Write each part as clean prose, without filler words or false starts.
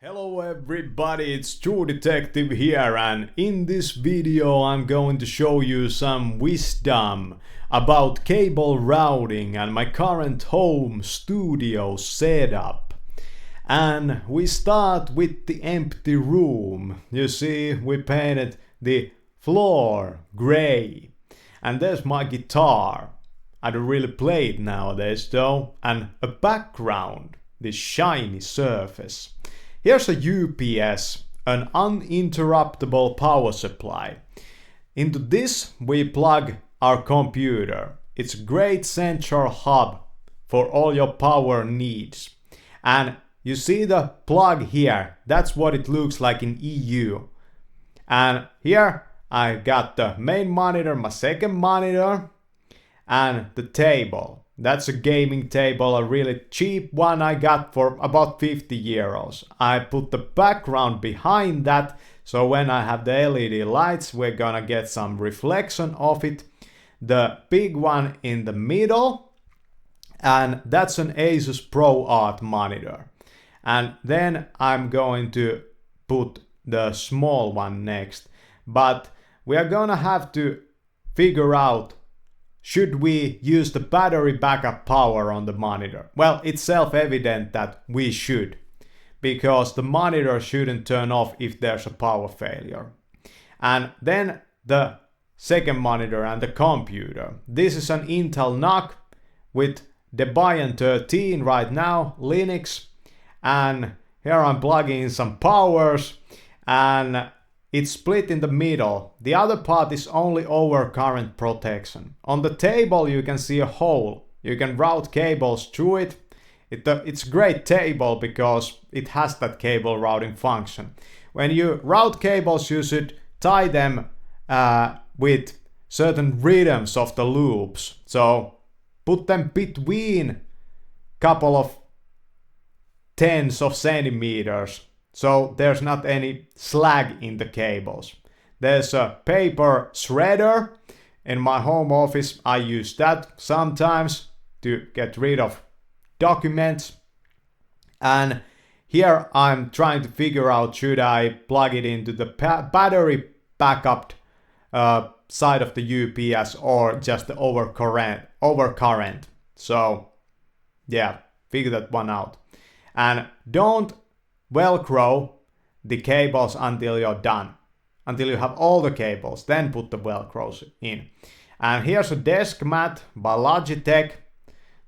Hello everybody, it's True Detective here, and in this video I'm going to show you some wisdom about cable routing and my current home studio setup. And we start with the empty room. You see, we painted the floor grey. And there's my guitar. I don't really play it nowadays though. And a background, this shiny surface. Here's a UPS, an uninterruptible power supply. Into this we plug our computer. It's a great central hub for all your power needs. And you see the plug here, that's what it looks like in EU. And here I got the main monitor, my second monitor, and the table. That's a gaming table, a really cheap one I got for about 50 euros. I put the background behind that, so when I have the LED lights, we're gonna get some reflection of it. The big one in the middle, and that's an Asus ProArt monitor. And then I'm going to put the small one next. But we are gonna have to figure out, should we use the battery backup power on the monitor? Well, it's self-evident that we should, because the monitor shouldn't turn off if there's a power failure. And then the second monitor and the computer. This is an Intel NUC with Debian 13 right now, Linux. And here I'm plugging in some powers, and it's split in the middle. The other part is only overcurrent protection. On the table you can see a hole. You can route cables through it. It's a great table because it has that cable routing function. When you route cables, you should tie them with certain rhythms of the loops. So put them between couple of tens of centimeters, so there's not any slag in the cables. There's a paper shredder. In my home office I use that sometimes to get rid of documents. And here I'm trying to figure out, should I plug it into the battery backup side of the UPS or just the overcurrent. So yeah, figure that one out. And don't Velcro the cables until you're done. Until you have all the cables, then put the Velcros in. And here's a desk mat by Logitech.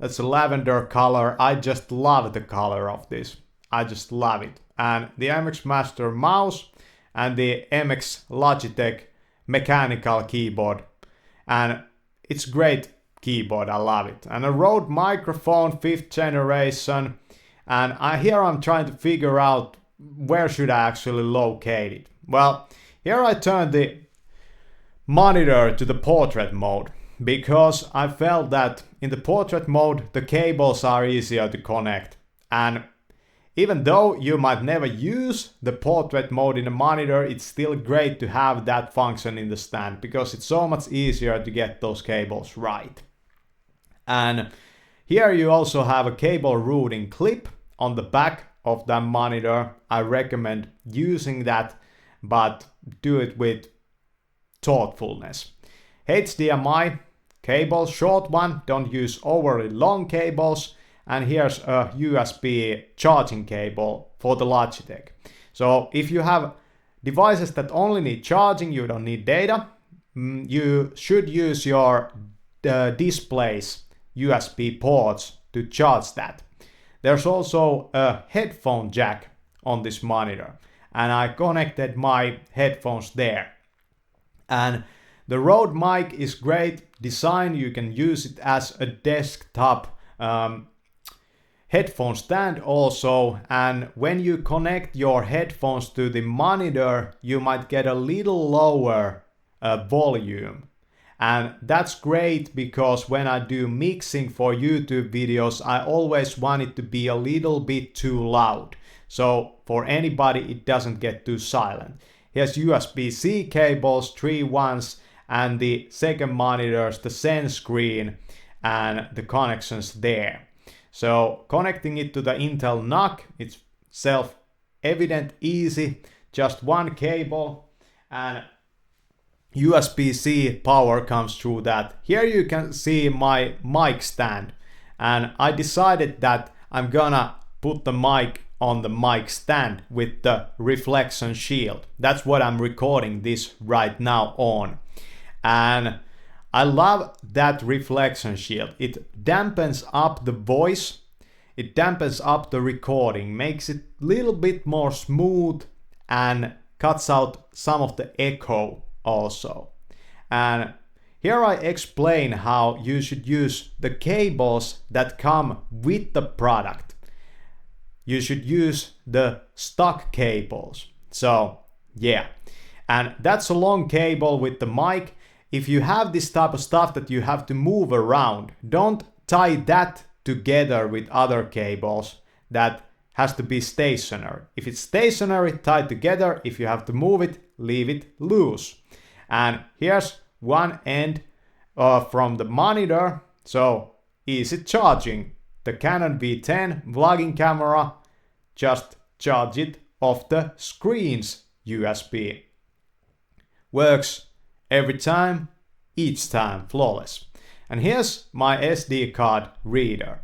That's a lavender color. I just love the color of this. I just love it. And the MX Master mouse and the MX Logitech mechanical keyboard. And it's great keyboard, I love it. And a Rode microphone, 5th generation. And here I'm trying to figure out where should I actually locate it. Well, here I turned the monitor to the portrait mode, because I felt that in the portrait mode the cables are easier to connect. And even though you might never use the portrait mode in a monitor, it's still great to have that function in the stand, because it's so much easier to get those cables right. And here you also have a cable routing clip on the back of the monitor. I recommend using that, but do it with thoughtfulness. HDMI cable, short one, don't use overly long cables. And here's a USB charging cable for the Logitech. So if you have devices that only need charging, you don't need data, you should use your display's USB ports to charge that. There's also a headphone jack on this monitor, and I connected my headphones there. And the Rode mic is great design. You can use it as a desktop headphone stand also. And when you connect your headphones to the monitor, you might get a little lower volume. And that's great, because when I do mixing for YouTube videos, I always want it to be a little bit too loud. So for anybody, it doesn't get too silent. Here's USB-C cables, 3 ones, and the second monitor's the Sense screen and the connections there. So connecting it to the Intel NUC, it's self evident, easy, just one cable, and USB-C power comes through that. Here you can see my mic stand, and I decided that I'm gonna put the mic on the mic stand with the reflection shield. That's what I'm recording this right now on. And I love that reflection shield. It dampens up the voice, it dampens up the recording, makes it a little bit more smooth and cuts out some of the echo also. And here I explain how you should use the cables that come with the product. You should use the stock cables. So yeah, and that's a long cable with the mic. If you have this type of stuff that you have to move around, don't tie that together with other cables. That has to be stationary. If it's stationary, tie together. If you have to move it, leave it loose. And here's one end from the monitor, so easy charging. The Canon V10 vlogging camera, just charge it off the screen's USB. Works every time, each time, flawless. And here's my SD card reader,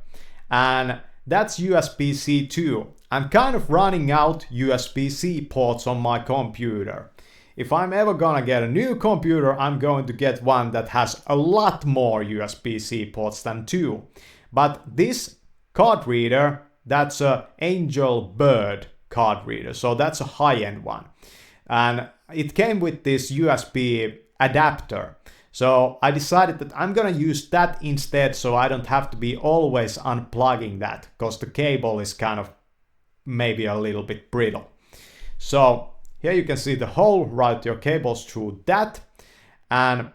and that's USB-C too. I'm kind of running out USB-C ports on my computer. If I'm ever gonna get a new computer, I'm going to get one that has a lot more USB-C ports than 2. But this card reader, that's a Angel Bird card reader, so that's a high-end one. And it came with this USB adapter. So I decided that I'm gonna use that instead, so I don't have to be always unplugging that, because the cable is kind of maybe a little bit brittle. So here you can see the hole, route your cables through that, and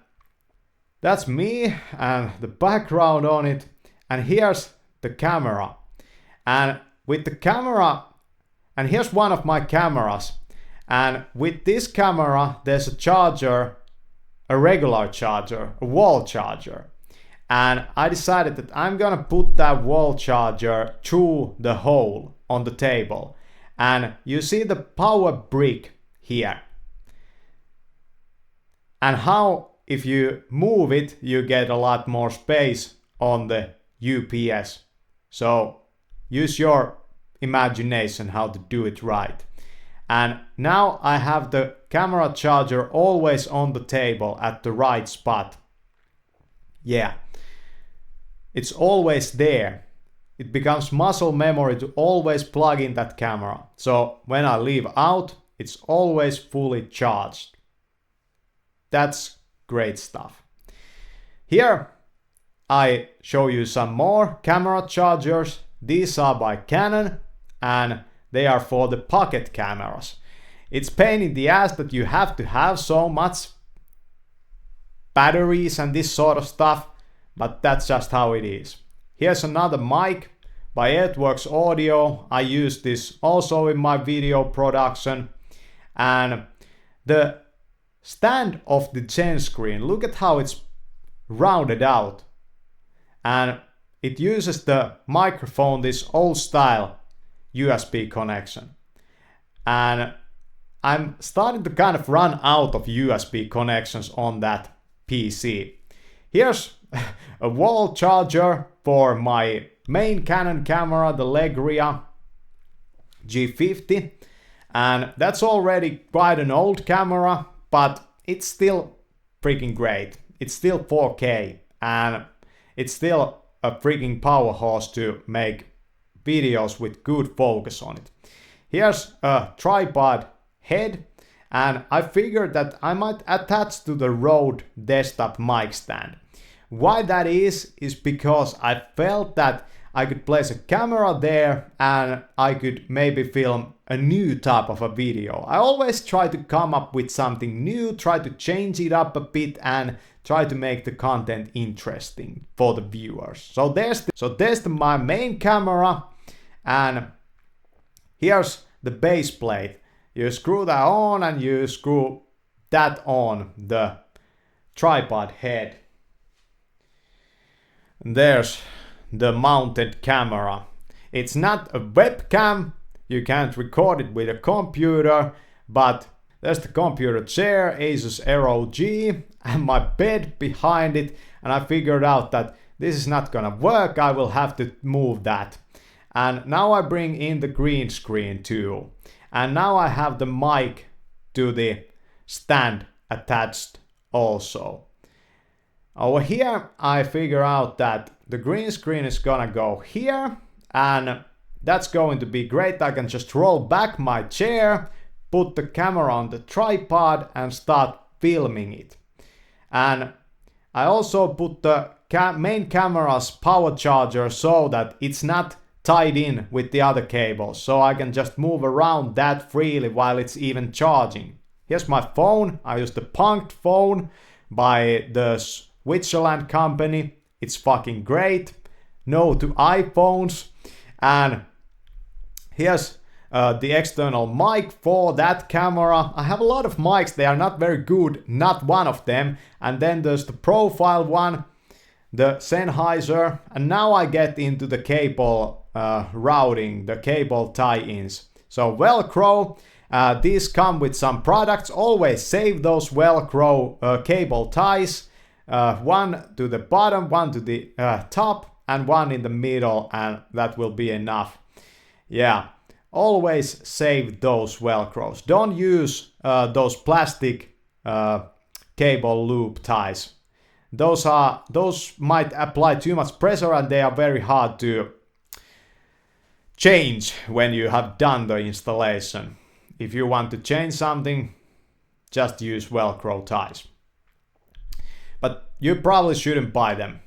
that's me and the background on it. And here's the camera, and with the camera, and here's one of my cameras, and with this camera there's a charger, a regular charger, a wall charger, and I decided that I'm gonna put that wall charger through the hole on the table. And you see the power brick here, and how if you move it you get a lot more space on the UPS. So use your imagination how to do it right. And now I have the camera charger always on the table at the right spot. Yeah, it's always there. It becomes muscle memory to always plug in that camera. So when I leave out, it's always fully charged. That's great stuff. Here I show you some more camera chargers. These are by Canon and they are for the pocket cameras. It's pain in the ass that you have to have so much batteries and this sort of stuff, but that's just how it is. Here's another mic by Earthworks Audio. I use this also in my video production. And the stand of the Gen screen, look at how it's rounded out. And it uses the microphone, this old style USB connection. And I'm starting to kind of run out of USB connections on that PC. Here's a wall charger for my main Canon camera, the Legria G50. And that's already quite an old camera, but it's still freaking great. It's still 4K and it's still a freaking powerhouse to make videos with good focus on it. Here's a tripod head, and I figured that I might attach to the Rode desktop mic stand. Why that is because I felt that I could place a camera there and I could maybe film a new type of a video. I always try to come up with something new, try to change it up a bit and try to make the content interesting for the viewers. So there's my main camera, and here's the base plate. You screw that on and you screw that on the tripod head. And there's the mounted camera. It's not a webcam. you can't record it with a computer, but there's the computer chair, Asus ROG, and my bed behind it, and I figured out that this is not gonna work, I will have to move that. And now I bring in the green screen too. And now I have the mic to the stand attached also. Over here I figure out that the green screen is gonna go here, and that's going to be great. I can just roll back my chair, put the camera on the tripod and start filming it. And I also put the main camera's power charger so that it's not tied in with the other cables, so I can just move around that freely while it's even charging. Here's my phone. I use the Punked phone by the Switzerland company. It's fucking great. No to iPhones. And here's the external mic for that camera. I have a lot of mics, they are not very good, not one of them. And then there's the profile one, the Sennheiser, and now I get into the cable routing, the cable tie-ins. So Velcro, these come with some products. Always save those Velcro cable ties, one to the bottom, one to the top, and one in the middle, and that will be enough. Yeah, always save those Velcros. Don't use those plastic cable loop ties. Those might apply too much pressure and they are very hard to change when you have done the installation. If you want to change something, just use Velcro ties. But you probably shouldn't buy them.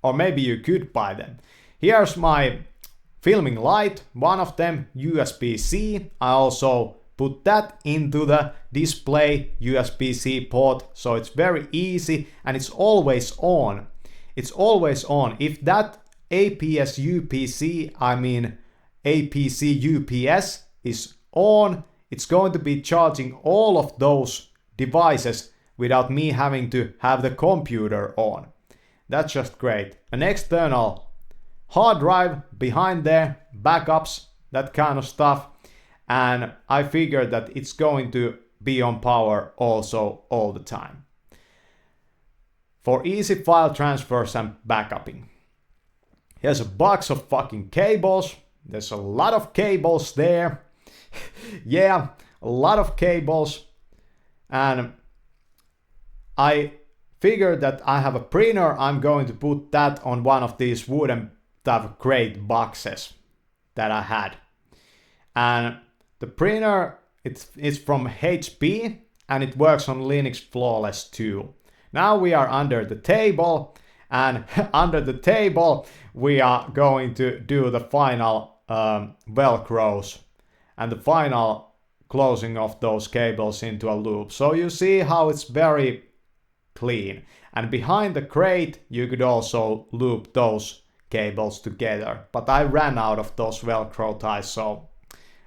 Or maybe you could buy them. Here's my filming light, one of them USB-C. I also put that into the display USB-C port, so it's very easy and it's always on. It's always on. If that APS UPC, I mean APC UPS is on, it's going to be charging all of those devices without me having to have the computer on. That's just great. An external hard drive behind there, backups, that kind of stuff. And I figured that it's going to be on power also all the time. For easy file transfers and backupping. Here's a box of fucking cables. There's a lot of cables there. Yeah, a lot of cables. And I figured that I have a printer. I'm going to put that on one of these wooden type crate boxes that I had. And the printer, it's from HP and it works on Linux flawless too. Now we are under the table, and under the table we are going to do the final Velcros and the final closing of those cables into a loop. So you see how it's very clean. And behind the crate you could also loop those cables together. But I ran out of those Velcro ties, so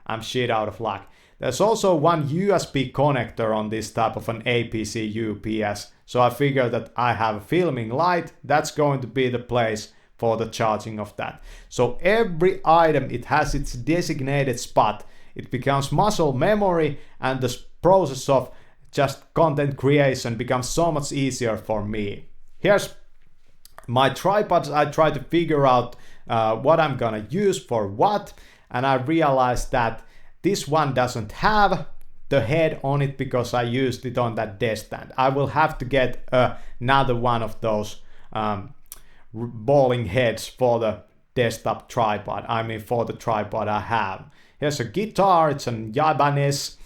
I'm shit out of luck. There's also one USB connector on this type of an APC UPS. So I figured that I have a filming light. That's going to be the place for the charging of that. So every item, it has its designated spot. It becomes muscle memory, and the process of just content creation becomes so much easier for me. Here's my tripods. I try to figure out what I'm gonna use for what, and I realized that this one doesn't have the head on it because I used it on that desk stand. I will have to get another one of those bowling heads for the desktop tripod. I mean for the tripod I have. Here's a guitar, it's an Ibanez,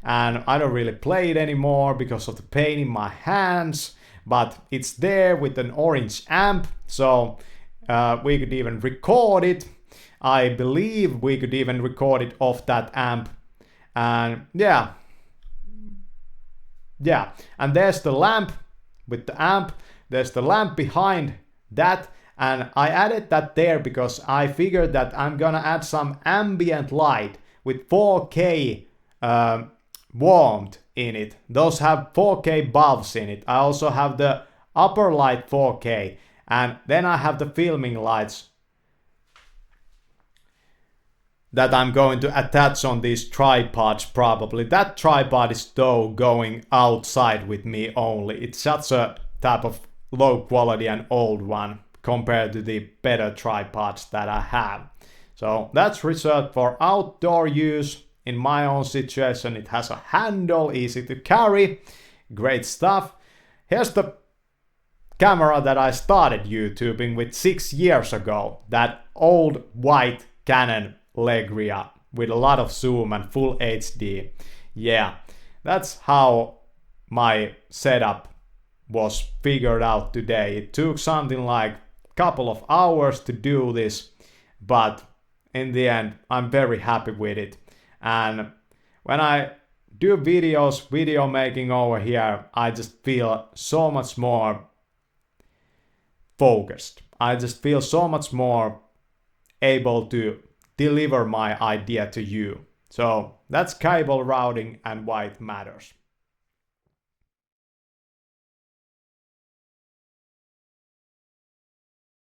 and I don't really play it anymore because of the pain in my hands, but it's there with an orange amp, so we could even record it. I believe we could even record it off that amp. And yeah, and there's the lamp with the amp. There's the lamp behind that, and I added that there because I figured that I'm gonna add some ambient light with 4K warmth in it. Those have 4K bulbs in it. I also have the upper light 4K, and then I have the filming lights that I'm going to attach on these tripods probably. That tripod is though going outside with me only. It's such a type of low quality and old one compared to the better tripods that I have. So that's reserved for outdoor use. In my own situation, it has a handle, easy to carry, great stuff. Here's the camera that I started YouTubing with 6 years ago. That old white Canon Legria with a lot of zoom and full HD. Yeah, that's how my setup was figured out today. It took something like a couple of hours to do this, but in the end, I'm very happy with it. And when I do videos, video making over here, I just feel so much more focused. I just feel so much more able to deliver my idea to you. So that's cable routing and why it matters.